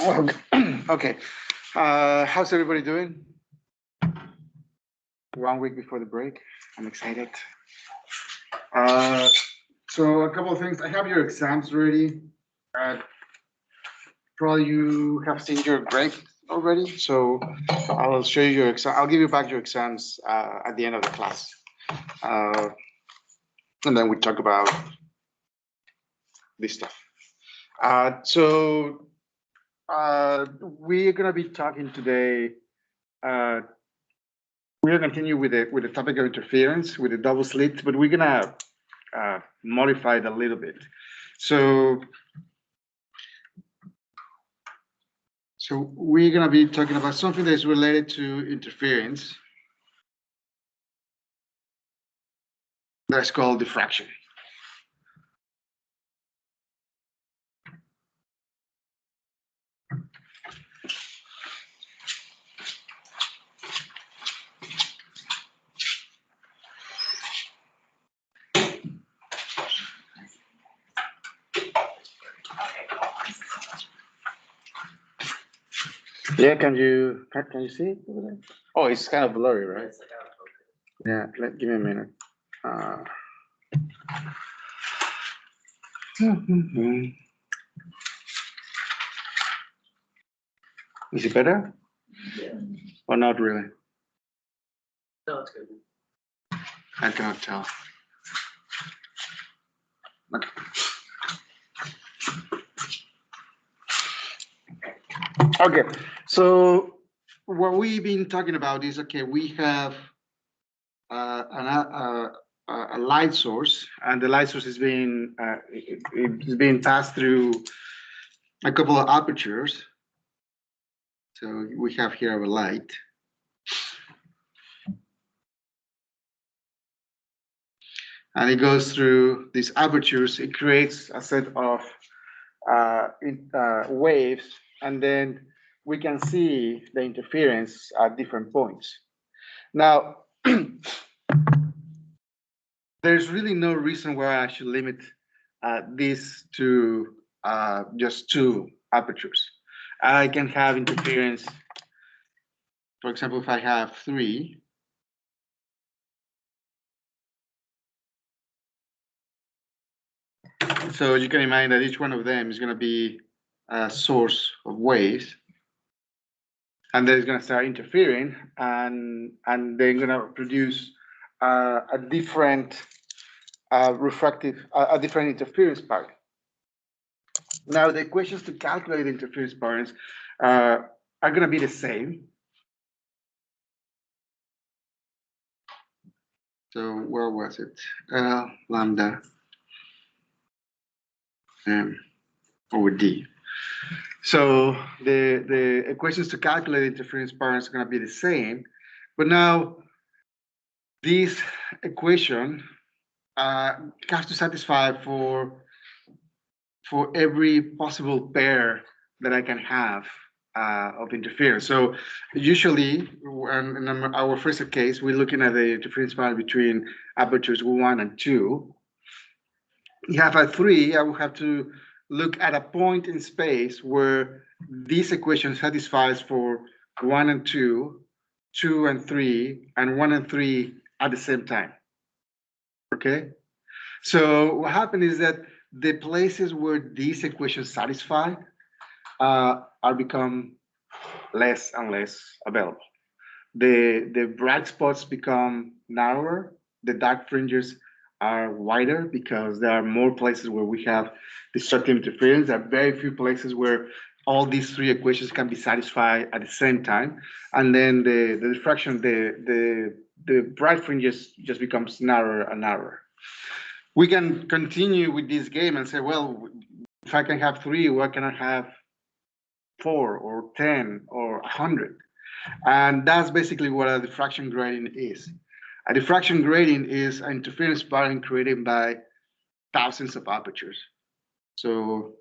Okay. How's everybody doing? 1 week before the break. I'm excited. So a couple of things. I have your exams ready. Probably you have seen your grade already. So I'll show you your exam. I'll give you back your exams at the end of the class. And then we talk about this stuff. We're gonna be talking today. We're gonna continue with the topic of interference with the double slit, but we're gonna modify it a little bit. So we're gonna be talking about something that's related to interference. That's called diffraction. Yeah, can you see it over there? Oh, it's kind of blurry, right? Yeah, give me a minute. Is it better? Yeah. Or not really? No, it's good. I cannot tell. Okay. Okay, so what we've been talking about is, okay, we have a light source, and the light source is being it's being passed through a couple of apertures. So we have here a light. And it goes through these apertures. It creates a set of waves, and then we can see the interference at different points. Now, there's really no reason why I should limit this to just 2 apertures. I can have interference, for example, if I have 3. So you can imagine that each one of them is going to be a source of waves, and then it's going to start interfering, and they're going to produce a different refractive, a different interference pattern. Now, the equations to calculate interference patterns are going to be the same. So where was it? L lambda m over d. So the equations to calculate interference patterns are going to be the same, but now this equation has to satisfy for every possible pair that I can have of interference. So usually, in our first case, we're looking at the interference pattern between apertures 1 and 2. You have a 3, I will have to look at a point in space where this equation satisfies for 1 and 2, 2 and 3, and 1 and 3 at the same time. Okay? So what happened is that the places where these equations satisfy are become less and less available. The bright spots become narrower, the dark fringes are wider because there are more places where we have destructive interference. There are very few places where all these 3 equations can be satisfied at the same time. And then the diffraction, the bright fringes just becomes narrower and narrower. We can continue with this game and say, well, if I can have 3, why can I have 4 or 10 or 100? And that's basically what a diffraction gradient is. A diffraction gradient is an interference pattern created by thousands of apertures. So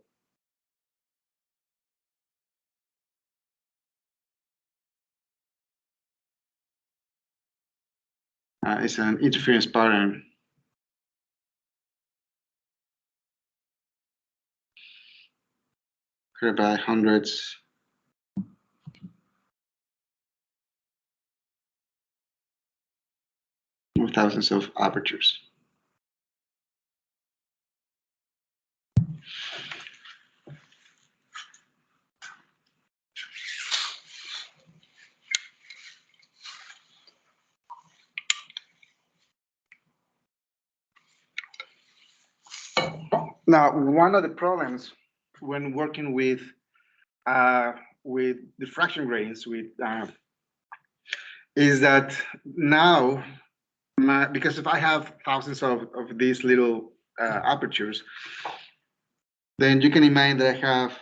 it's an interference pattern created by hundreds or thousands of apertures. Now, one of the problems when working with diffraction gratings is that now, because if I have thousands of these little apertures, then you can imagine that I have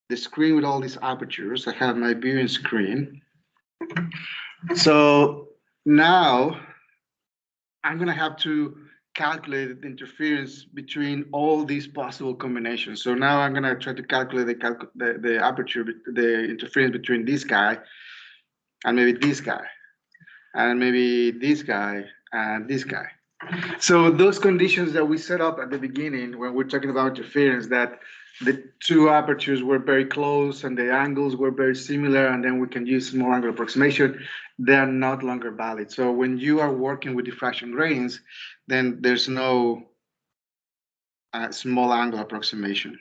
the screen with all these apertures. I have my viewing screen. So now I'm going to have to calculate the interference between all these possible combinations. So now I'm going to try to calculate the aperture, the interference between this guy and maybe this guy, and maybe this guy and this guy. So those conditions that we set up at the beginning when we're talking about interference, that the two apertures were very close and the angles were very similar, and then we can use small angle approximation, they are not longer valid. So when you are working with diffraction gratings, then there's no small angle approximation.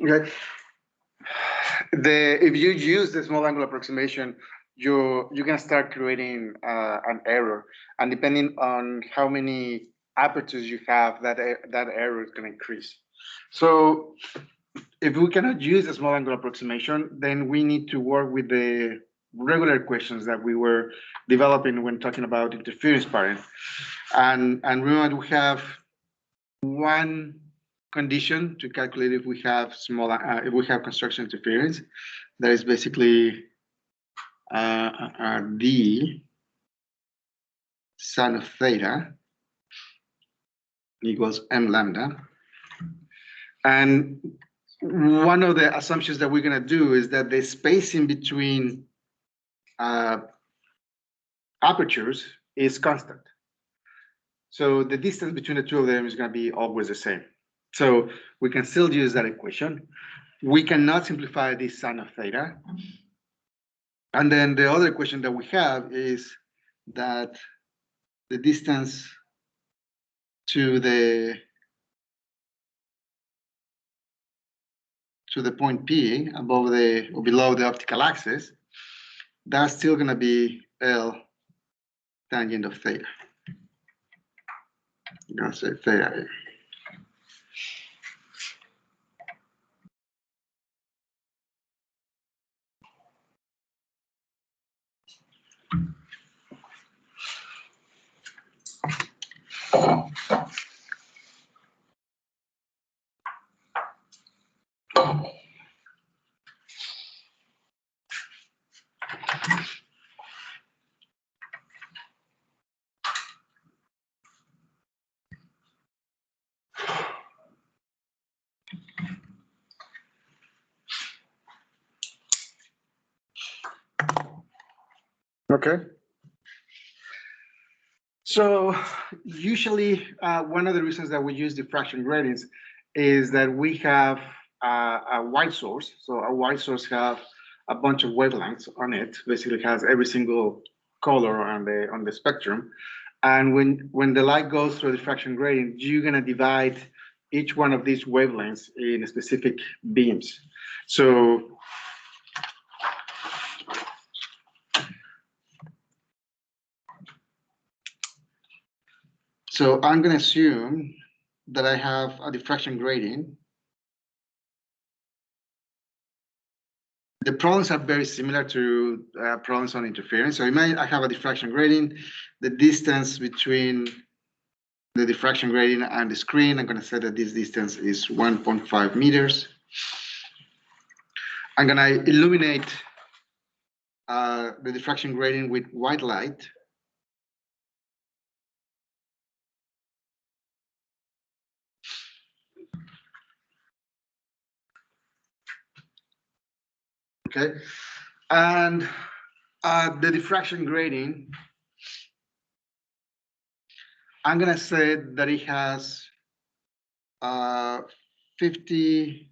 Okay. If you use the small angle approximation, you're gonna start creating an error, and depending on how many apertures you have, that error is gonna increase. So if we cannot use the small angle approximation, then we need to work with the regular equations that we were developing when talking about interference pattern. And remember, we have one condition to calculate if we have construction interference. That is basically d sine of theta equals m lambda. And one of the assumptions that we're going to do is that the spacing between apertures is constant. So the distance between the two of them is going to be always the same. So we can still use that equation. We cannot simplify this sine of theta. And then the other equation that we have is that the distance to the point P above or below the optical axis, that's still going to be L tangent of theta. I'm going to say theta here. Okay. So usually one of the reasons that we use diffraction gratings is that we have a white source. So a white source have a bunch of wavelengths on it. Basically has every single color on the spectrum. And when the light goes through a diffraction grating, you're gonna divide each one of these wavelengths in specific beams. So I'm going to assume that I have a diffraction grating. The problems are very similar to problems on interference. So I have a diffraction grating. The distance between the diffraction grating and the screen, I'm going to say that this distance is 1.5 meters. I'm going to illuminate the diffraction grating with white light. Okay, and the diffraction grating, I'm gonna say that it has 50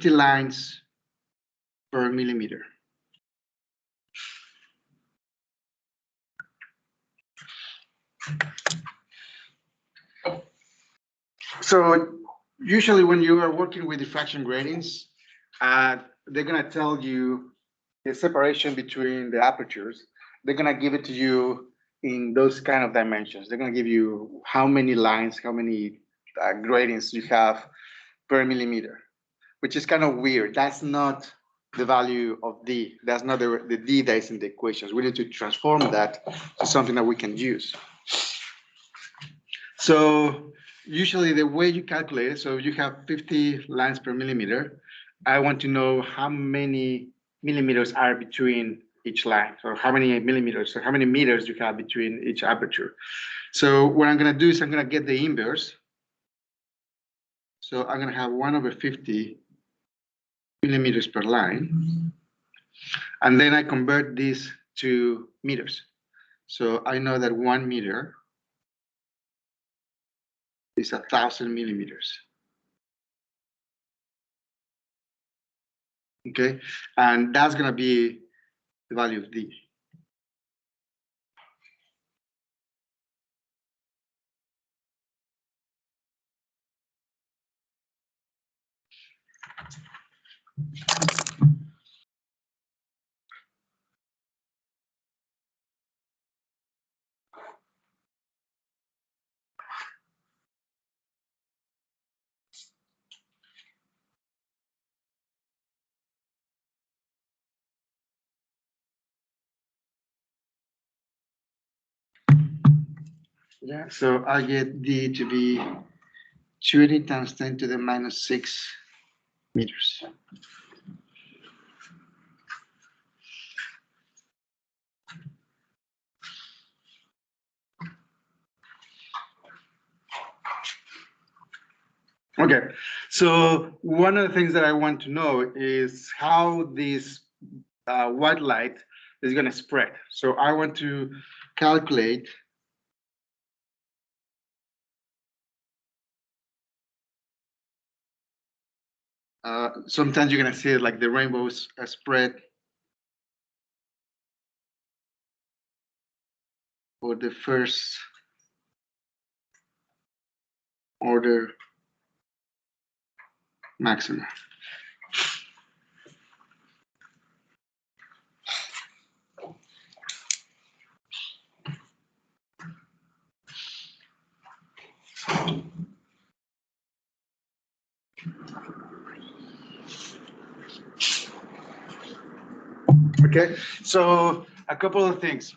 lines per millimeter. So usually when you are working with diffraction gratings, they're gonna tell you the separation between the apertures. They're gonna give it to you in those kind of dimensions. They're gonna give you how many lines, how many gratings you have per millimeter, which is kind of weird. That's not the value of D. That's not the D that is in the equations. We need to transform that to something that we can use. So usually the way you calculate it, so you have 50 lines per millimeter. I want to know how many millimeters are between each line, or how many millimeters, or how many meters you have between each aperture. So what I'm gonna do is I'm gonna get the inverse. So I'm gonna have 1/50 millimeters per line. And then I convert this to meters. So I know that 1 meter is 1,000 millimeters. Okay, and that's gonna be the value of D. Yeah, so I get D to be 20 times 10 to the minus 6 meters. Okay, so one of the things that I want to know is how this white light is going to spread. So I want to calculate sometimes you're going to see it like the rainbows spread for the first order maxima. Okay, so a couple of things.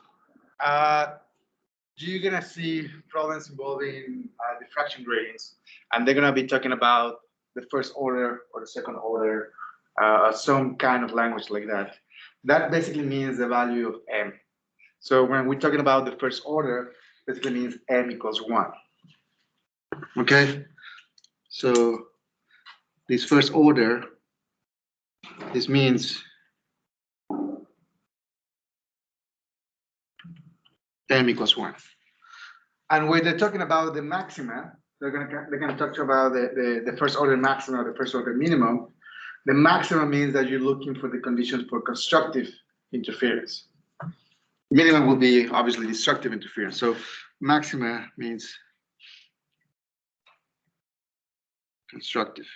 You're gonna see problems involving diffraction gratings, and they're gonna be talking about the first order or the second order, some kind of language like that. That basically means the value of m. So when we're talking about the first order, basically means m equals 1. Okay, so this first order, this means m equals 1. And when they're talking about the maxima, they're gonna talk about the first order maximum or the first order minimum. The maximum means that you're looking for the conditions for constructive interference. Minimum will be obviously destructive interference. So maxima means constructive.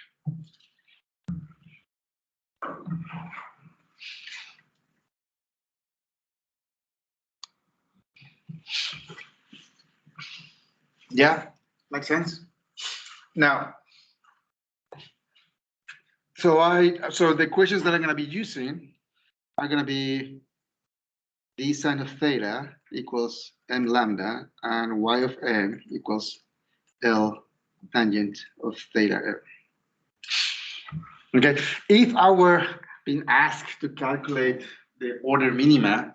Yeah, makes sense. Now, so the equations that I'm going to be using are going to be d sine of theta equals m lambda and y of m equals L tangent of theta m. Okay, if I were being asked to calculate the order minima,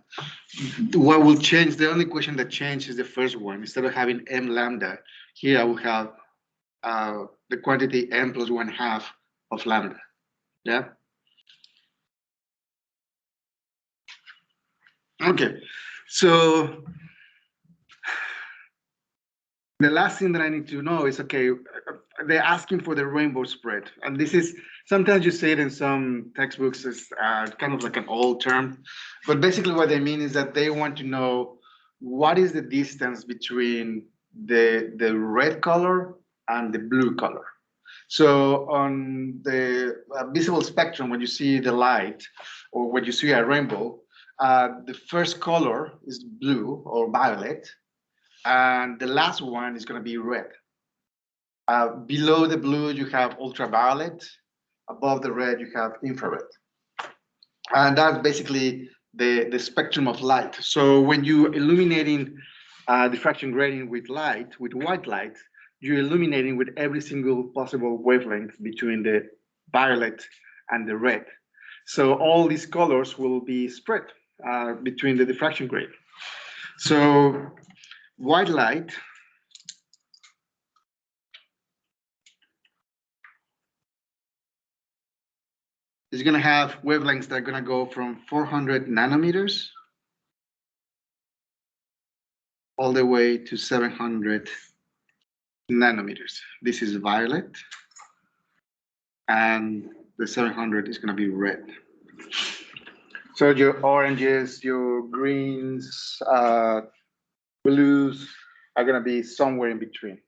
what will change? The only equation that changes is the first one. Instead of having m lambda, here I will have the quantity m plus 1/2 of lambda. Yeah. Okay. So the last thing that I need to know is, okay, they're asking for the rainbow spread. And this is, sometimes you say it in some textbooks as kind of like an old term, but basically what they mean is that they want to know what is the distance between the red color and the blue color. So on the visible spectrum, when you see the light or when you see a rainbow, the first color is blue or violet, and the last one is going to be red. Below the blue, you have ultraviolet. Above the red, you have infrared. And that's basically the spectrum of light. So when you're illuminating diffraction gradient with light, with white light, you're illuminating with every single possible wavelength between the violet and the red. So all these colors will be spread between the diffraction gradient. So white light is going to have wavelengths that are going to go from 400 nanometers all the way to 700 nanometers. This is violet, and the 700 is going to be red. So your oranges, your greens, blues are going to be somewhere in between.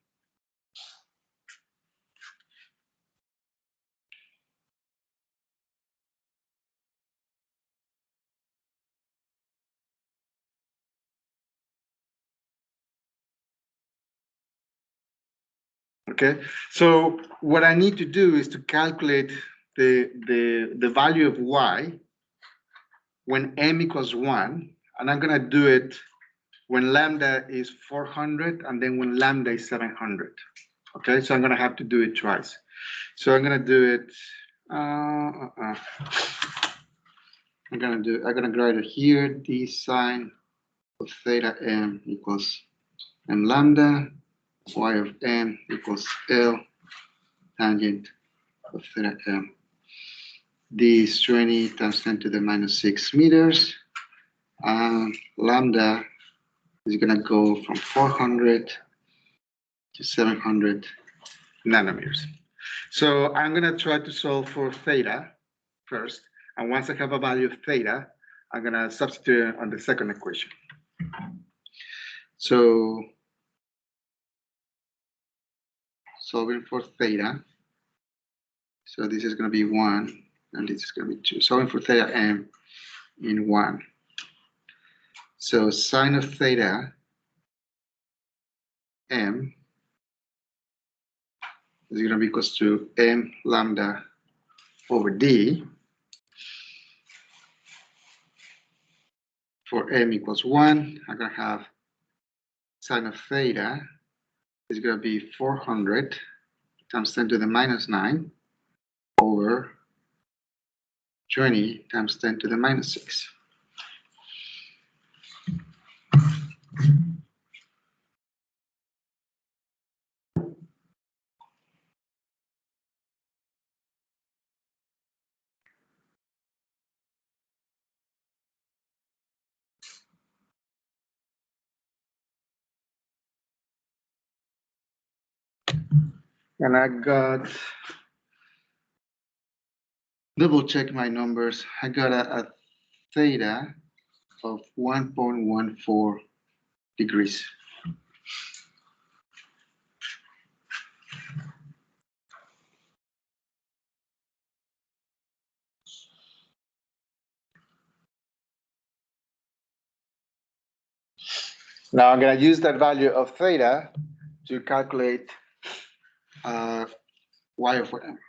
Okay, so what I need to do is to calculate the value of y when m equals 1, and I'm going to do it when lambda is 400 and then when lambda is 700. Okay, so I'm going to have to do it twice. So I'm going to do it. I'm going to write it here. D sine of theta m equals m lambda. Y of m equals L tangent of theta m. D is 20 times 10 to the minus 6 meters. And lambda is going to go from 400 to 700 nanometers. So I'm going to try to solve for theta first. And once I have a value of theta, I'm going to substitute it on the second equation. So solving for theta. So this is going to be 1, and this is going to be 2. Solving for theta m in 1. So sine of theta m is going to be equals to m lambda over d. For m equals 1, I'm going to have sine of theta is going to be 400 times 10 to the minus 9 over 20 times 10 to the minus 6. And I got, double check my numbers. I got a theta of 1.14 degrees. Now I'm going to use that value of theta to calculate y over m.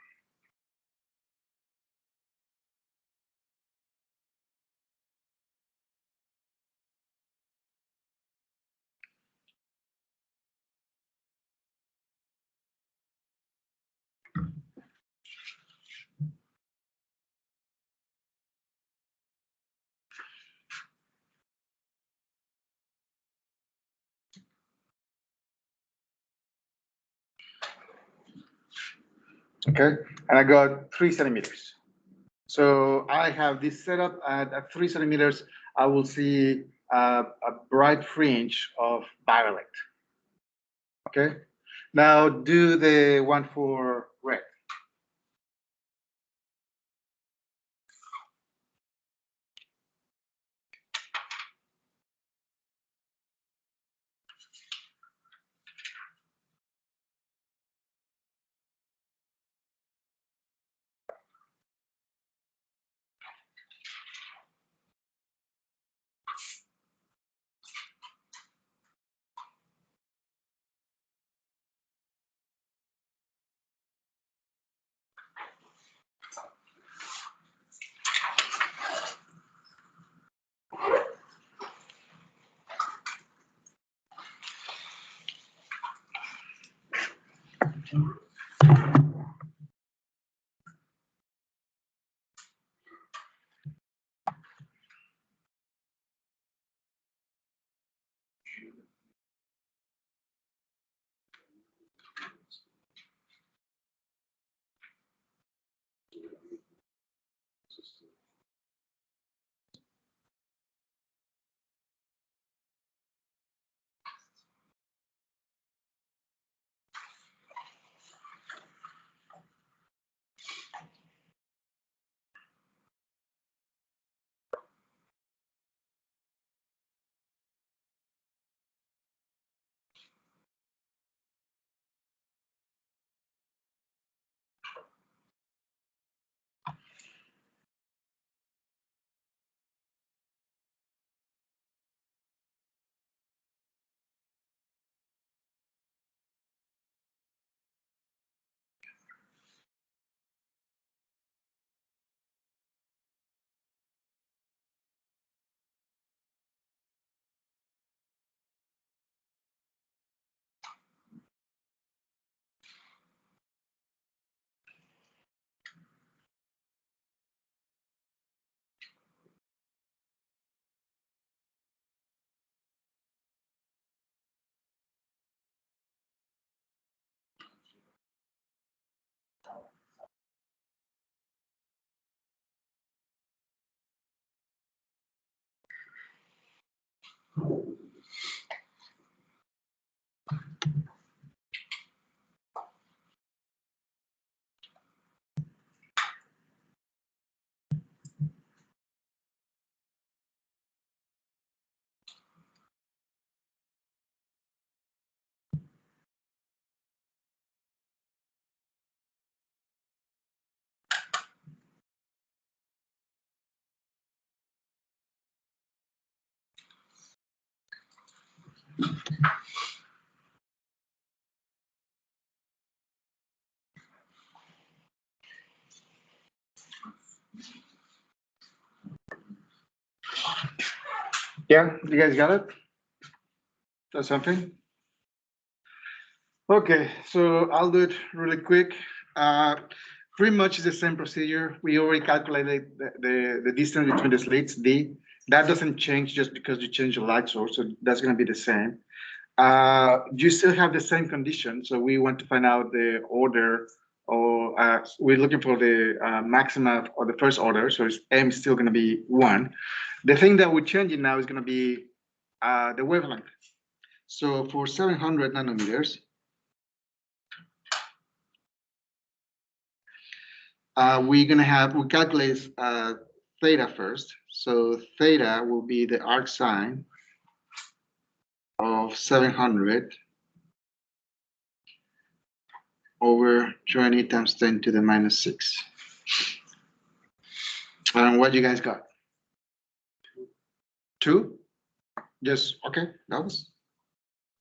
Okay, and I got 3 centimeters. So I have this setup at 3 centimeters. I will see a bright fringe of violet. Okay. Now do the one for red. Yeah, you guys got it? That's something? Okay, so I'll do it really quick. Uh, Pretty much the same procedure. We already calculated the distance between the slits, D. That doesn't change just because you change the light source, so that's gonna be the same. You still have the same condition, so we want to find out the order, or we're looking for the maxima or the first order, so it's M is still gonna be 1. The thing that we're changing now is gonna be the wavelength. So for 700 nanometers, we calculate theta first. So theta will be the arc sine of 700 over 20 times 10 to the minus 6. And what you guys got? 2? Just, okay, that was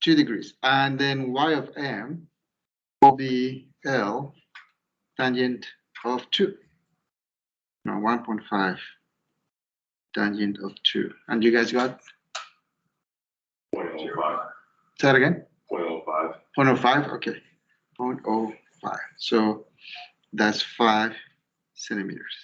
2 degrees. And then y of m will be L tangent of 2. No, 1.5 tangent of 2. And you guys got? 0.05. Say that again? 0.05. 0.05, okay. 0.05. So that's 5 centimeters.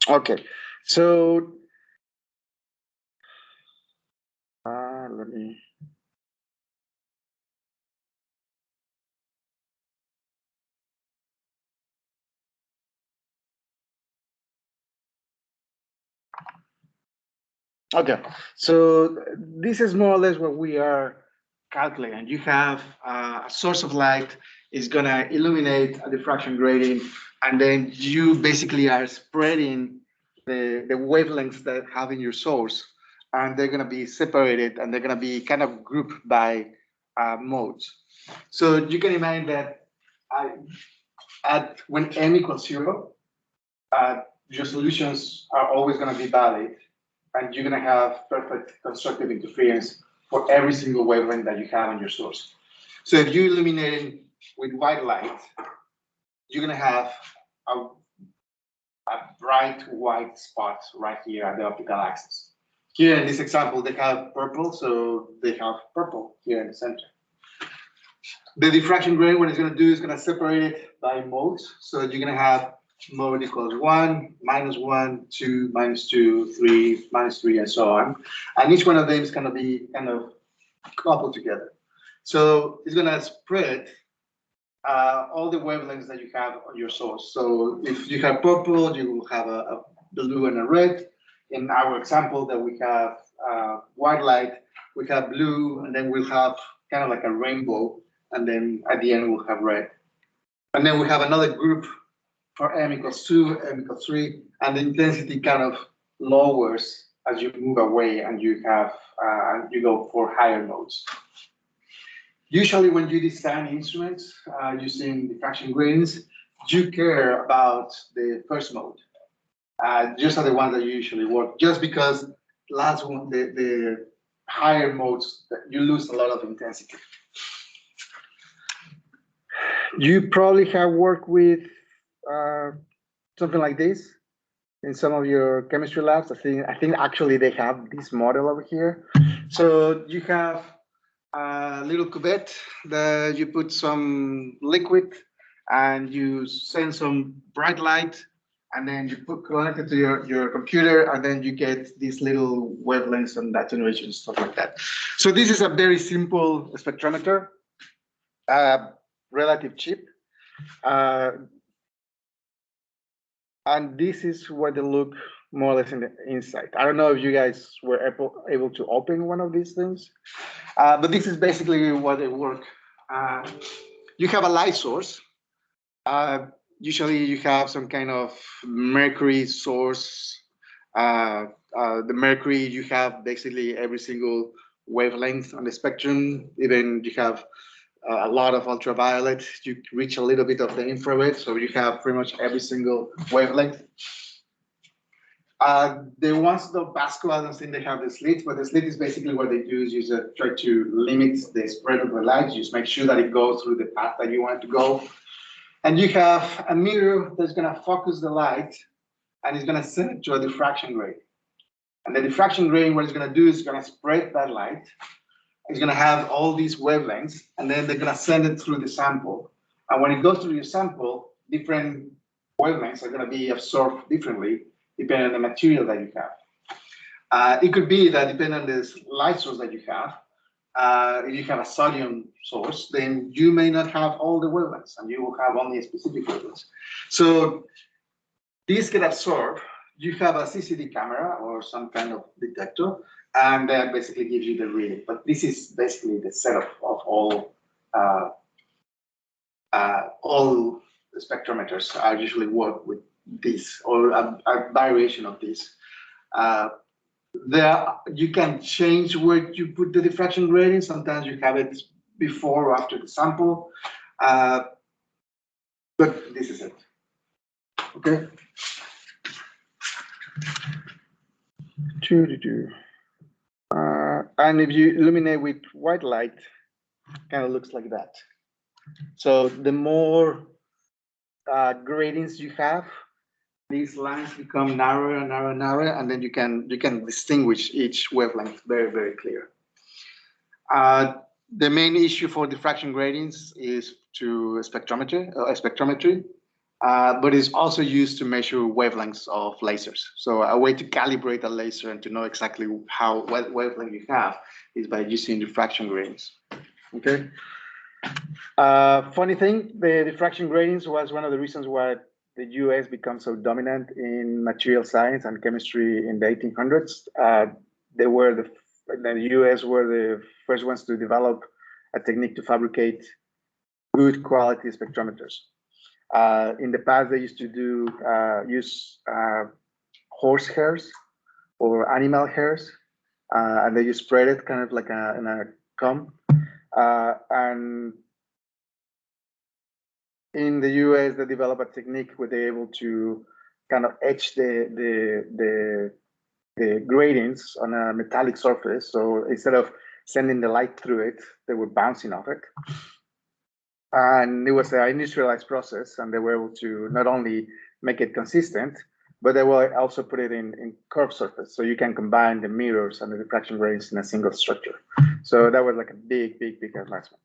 Okay, so let me. Okay, so this is more or less what we are calculating. You have a source of light is gonna illuminate a diffraction grating, and then you basically are spreading the wavelengths that have in your source, and they're gonna be separated, and they're gonna be kind of grouped by modes. So you can imagine that at when m equals 0, your solutions are always gonna be valid, and you're going to have perfect constructive interference for every single wavelength that you have on your source. So if you illuminate it with white light, you're going to have a bright white spot right here at the optical axis. Here in this example, they have purple, so they have purple here in the center. The diffraction gradient, what it's going to do is going to separate it by modes. So you're going to have mode equals 1, -1, 2, -2, 3, -3, and so on. And each one of them is going to be kind of coupled together. So it's going to spread all the wavelengths that you have on your source. So if you have purple, you will have a blue and a red. In our example that we have white light, we have blue, and then we'll have kind of like a rainbow. And then at the end, we'll have red. And then we have another group for m equals 2, m equals 3, and the intensity kind of lowers as you move away and you have you go for higher modes. Usually when you design instruments using diffraction gradients, you care about the first mode. Just are the ones that usually work, just because last one, the higher modes, you lose a lot of intensity. You probably have worked with something like this in some of your chemistry labs. I think actually they have this model over here. So you have a little cuvette that you put some liquid and you send some bright light, and then you connect it to your computer, and then you get these little wavelengths and attenuation, stuff like that. So this is a very simple spectrometer, relative cheap. And this is what they look more or less in the inside. I don't know if you guys were able to open one of these things, but this is basically what they work. You have a light source. Usually you have some kind of mercury source. The mercury, you have basically every single wavelength on the spectrum. Even you have a lot of ultraviolet, you reach a little bit of the infrared, so you have pretty much every single wavelength. The ones that Basco, I don't think they have the slit, but the slit is basically what they do is you try to limit the spread of the light, just make sure that it goes through the path that you want it to go. And you have a mirror that's gonna focus the light and it's gonna send it to a diffraction gradient. And the diffraction gradient, what it's gonna do is gonna spread that light. It's going to have all these wavelengths, and then they're going to send it through the sample. And when it goes through your sample, different wavelengths are going to be absorbed differently depending on the material that you have. It could be that depending on the light source that you have, if you have a sodium source, then you may not have all the wavelengths, and you will have only a specific wavelengths. So these get absorbed. You have a CCD camera or some kind of detector, and that basically gives you the reading. But this is basically the setup of all the spectrometers. I usually work with this or a variation of this. You can change where you put the diffraction gradient. Sometimes you have it before or after the sample, but this is it. Okay. And if you illuminate with white light, kind of looks like that. So the more gradients you have, these lines become narrower and narrower and narrower, and then you can distinguish each wavelength very, very clear. The main issue for diffraction gradients is to spectrometry. but it's also used to measure wavelengths of lasers. So a way to calibrate a laser and to know exactly what wavelength you have is by using diffraction gratings. Okay. Funny thing, the diffraction gratings was one of the reasons why the US became so dominant in material science and chemistry in the 1800s. They were the US were the first ones to develop a technique to fabricate good quality spectrometers. In the past, they used to use horse hairs or animal hairs, and they just spread it kind of like in a comb. And in the US, they developed a technique where they're able to kind of etch the gratings on a metallic surface. So instead of sending the light through it, they were bouncing off it. And it was an industrialized process, and they were able to not only make it consistent, but they will also put it in curved surface. So you can combine the mirrors and the diffraction gratings in a single structure. So that was like a big advancement.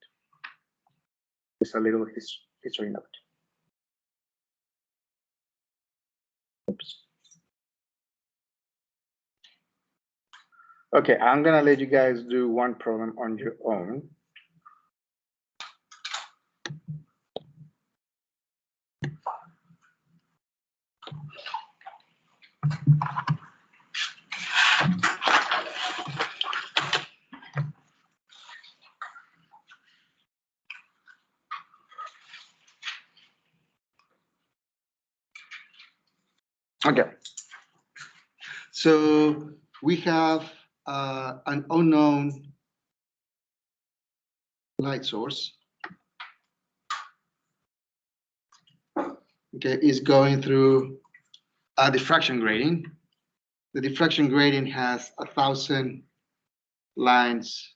Just a little history note. Oops. Okay, I'm gonna let you guys do one problem on your own. Okay. So we have an unknown light source. Okay, is going through a diffraction grating. The diffraction grating has 1,000 lines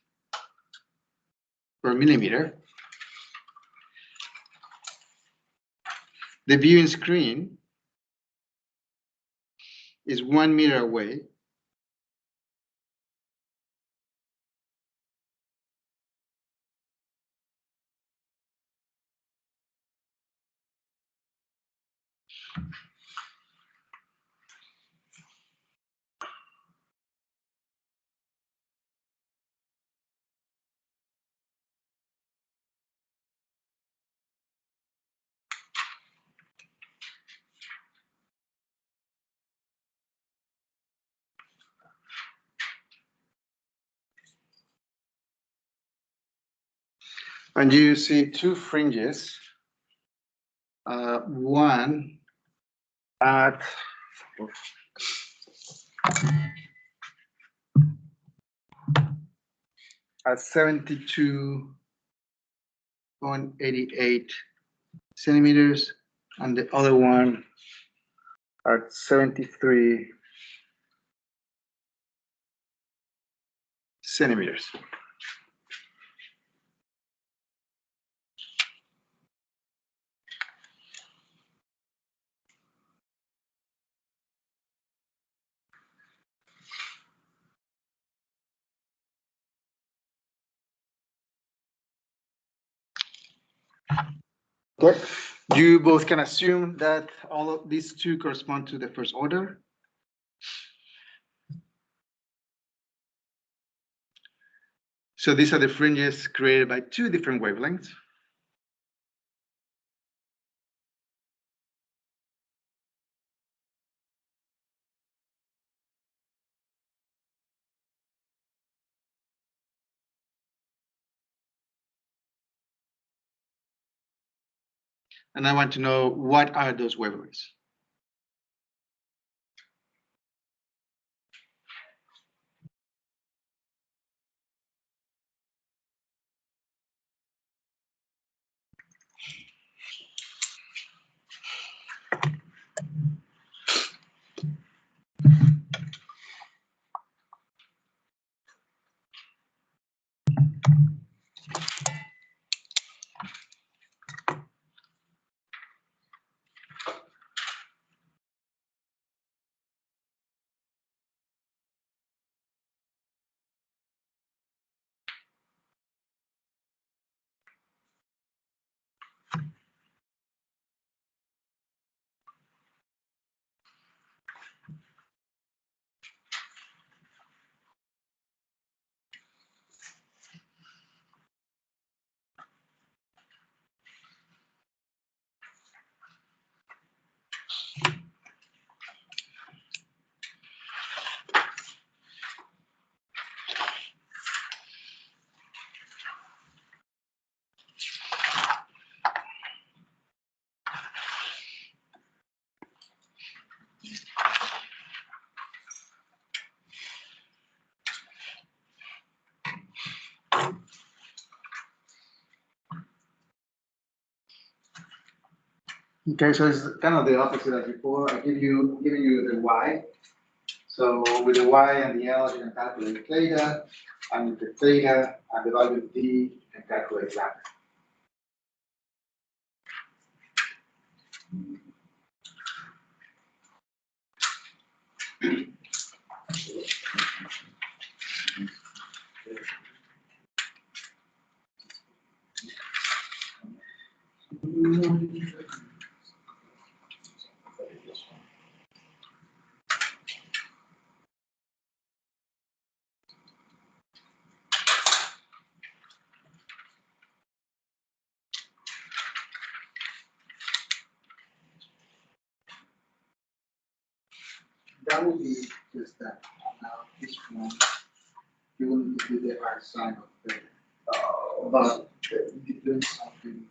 per millimeter. The viewing screen is 1 meter away. And you see two fringes, one at 72.88 centimeters, and the other one at 73 centimeters. Okay. You both can assume that all of these two correspond to the first order. So these are the fringes created by two different wavelengths. And I want to know, what are those wavelengths? Okay, so it's kind of the opposite as before. I giving you the y. So with the y and the l, you can calculate theta, and with the theta and the value of d, you can calculate lambda. That will be just that. Now, this one, you will need to do the R sign of theta. But it doing something.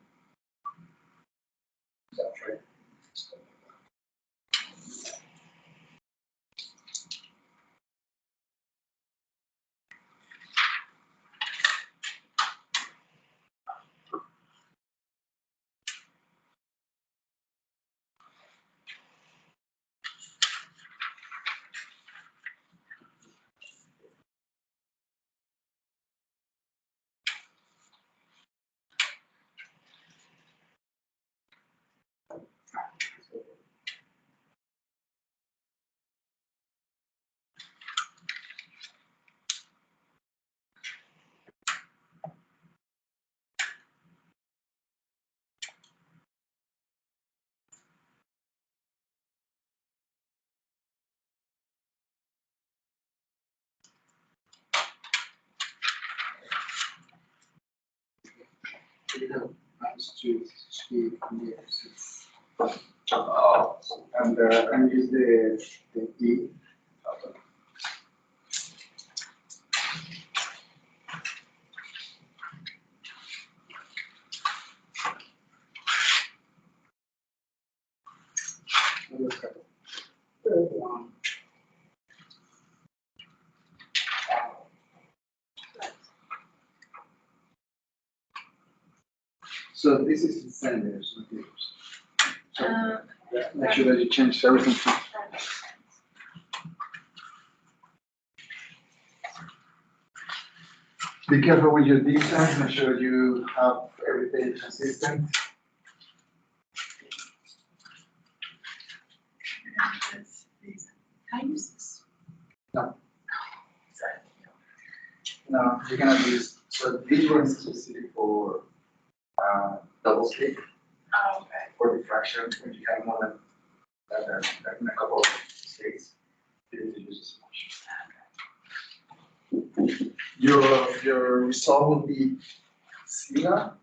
Is that right? Times 2 speed meters. And use the D. So this is in centimeters, not meters. So make sure that you change everything. Be careful with your distance, make sure you have everything consistent. Can I use this? No. No, you cannot use, so this one is specific for double slit Oh, okay. for diffraction, when you have more than a couple of states, you need to use this much. Your result will be similar,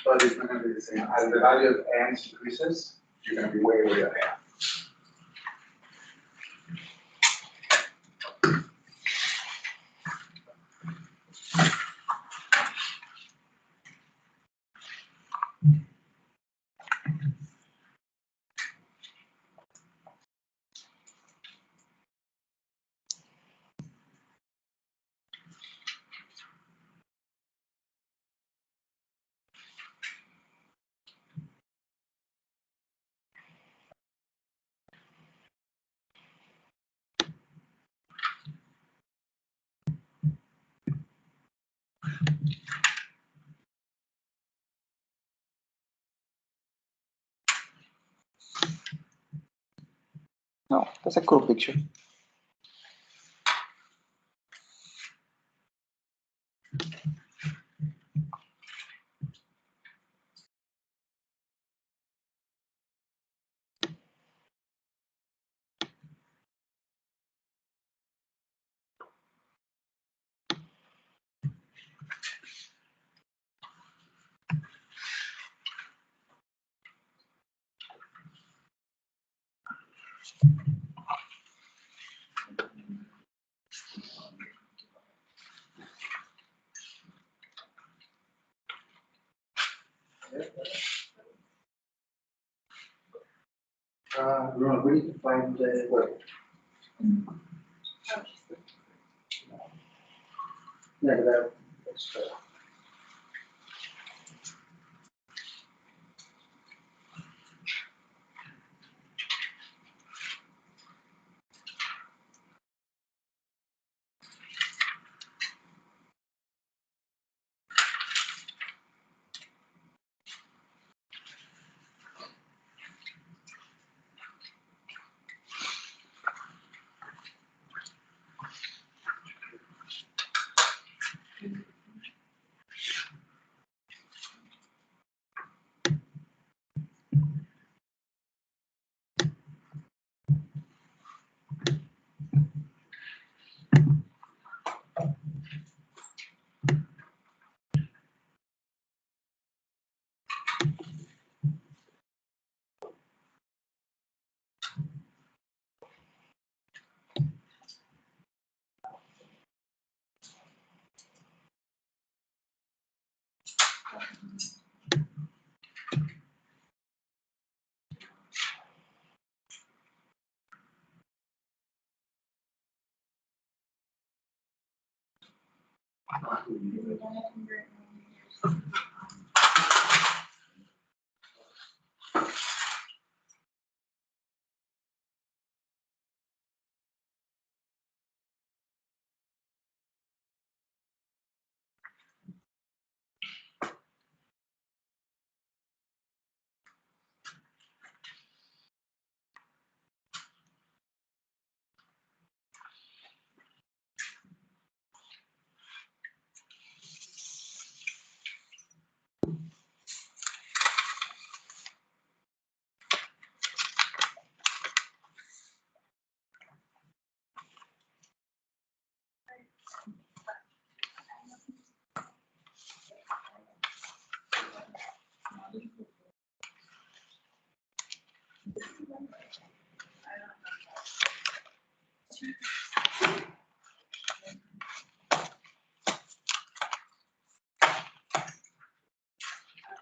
but it's not going to be the same. As the value of n increases, you're going to be way ahead. No, that's a cool picture. No, we need to find the word. Yeah, that's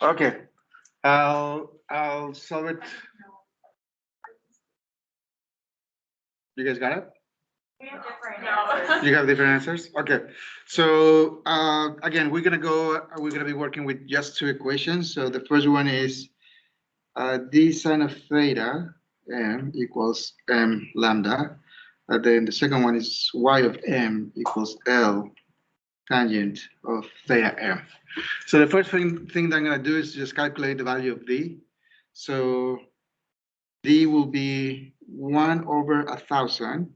Okay, I'll solve it. You guys got it? You have different answers? Okay. So again, we're gonna be working with just two equations. So the first one is d sine of theta m equals m lambda. And then the second one is y of m equals L tangent of theta m. So the first thing that I'm gonna do is just calculate the value of d. So d will be 1/1000.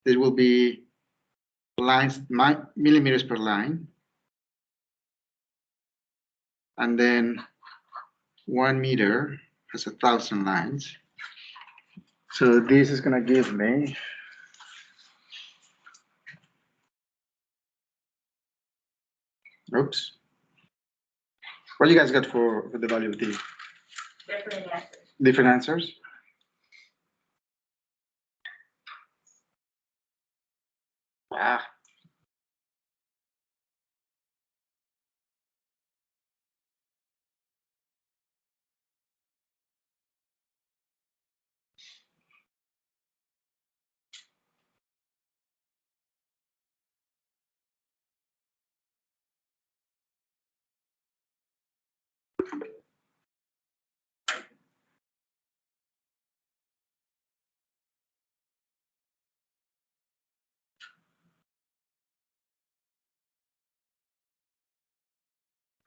This will be lines, millimeters per line. And then 1 meter has 1,000 lines. So this is gonna give me oops. What you guys got for the value of d? Different answers. Different answers? Ah.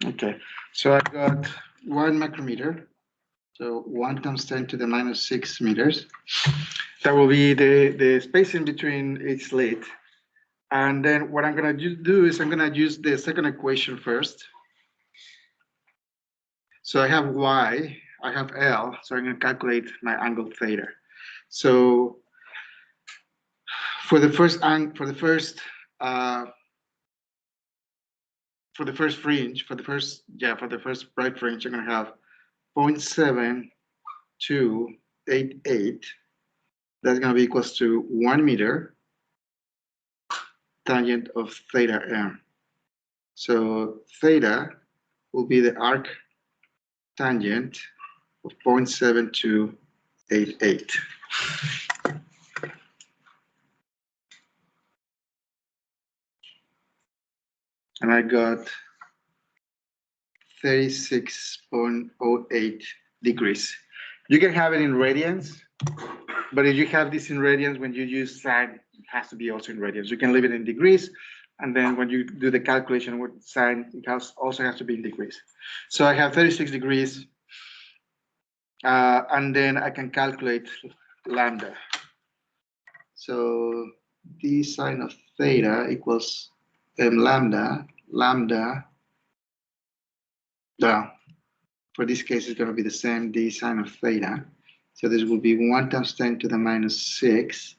Okay, so I got 1 micrometer. So 1 times 10 to the minus 6 meters. That will be the spacing between each slit. And then what I'm going to do is I'm going to use the second equation first. So I have y, I have L, so I'm going to calculate my angle theta. So for the first fringe, for the first right fringe, I'm going to have 0.7288. That's going to be equals to 1 meter tangent of theta m. So theta will be the arc tangent of 0.7288. And I got 36.08 degrees. You can have it in radians, but if you have this in radians, when you use sine, it has to be also in radians. You can leave it in degrees, and then when you do the calculation with sine, it also has to be in degrees. So I have 36 degrees, and then I can calculate lambda. So d sine of theta equals m lambda. For this case, it's going to be the same d sine of theta. So this will be 1 times 10 to the minus 6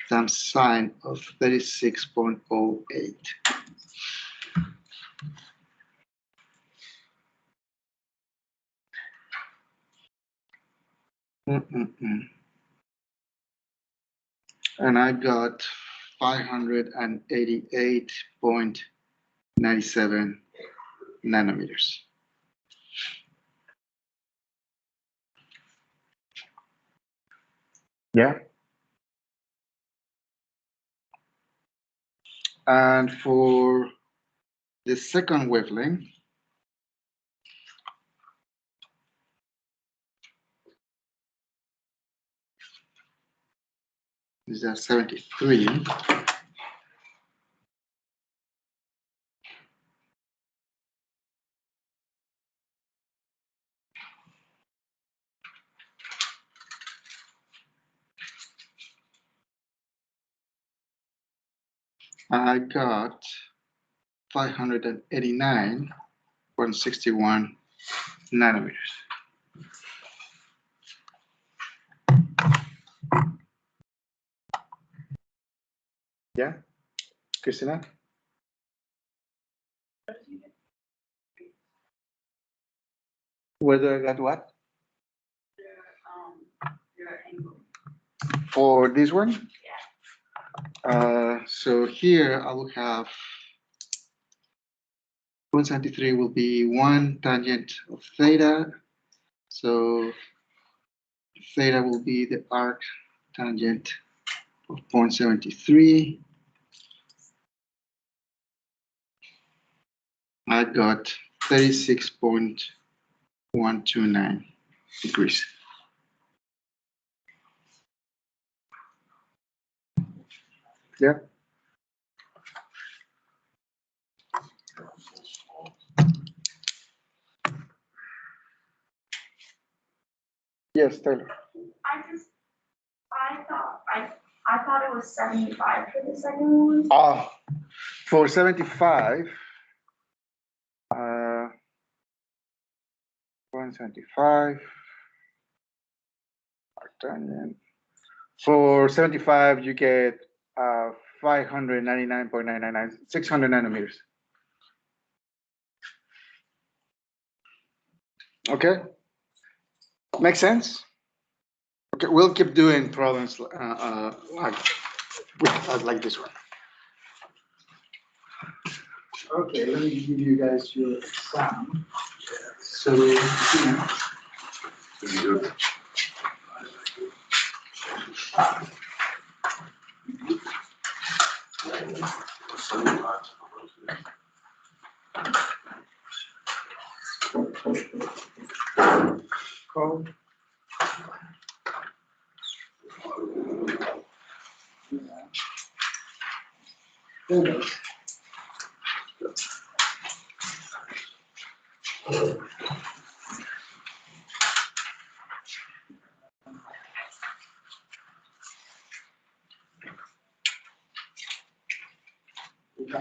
times sine of 36.08. And I got 588.97 nanometers. Yeah. And for the second wavelength. These are 73. I got 589.61 nanometers. Yeah, Christina? Whether I got what? Your angle. For this one? Yeah. So here I will have 173 will be 1 tangent of theta. So theta will be the arc tangent of 0.73. I got 36.129 degrees. Yeah. Yes, Taylor. I thought it was 75 for the second one. For 75, 175. Arctangent. For 75, you get 599.999, 600 nanometers. Okay, makes sense. Okay, we'll keep doing problems like this one. Okay, let me give you guys your exam. So, code. Okay.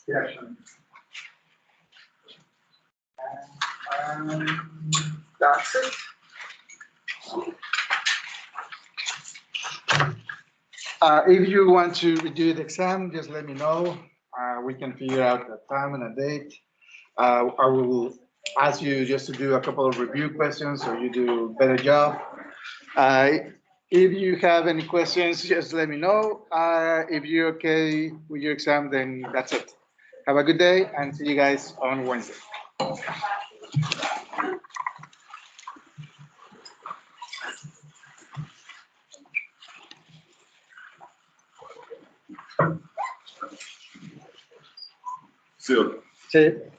Yeah. That's it. If you want to redo the exam, just let me know. We can figure out a time and a date. I will ask you just to do a couple of review questions so you do a better job. If you have any questions, just let me know. If you're okay with your exam, then that's it. Have a good day and see you guys on Wednesday. Sealed. See you.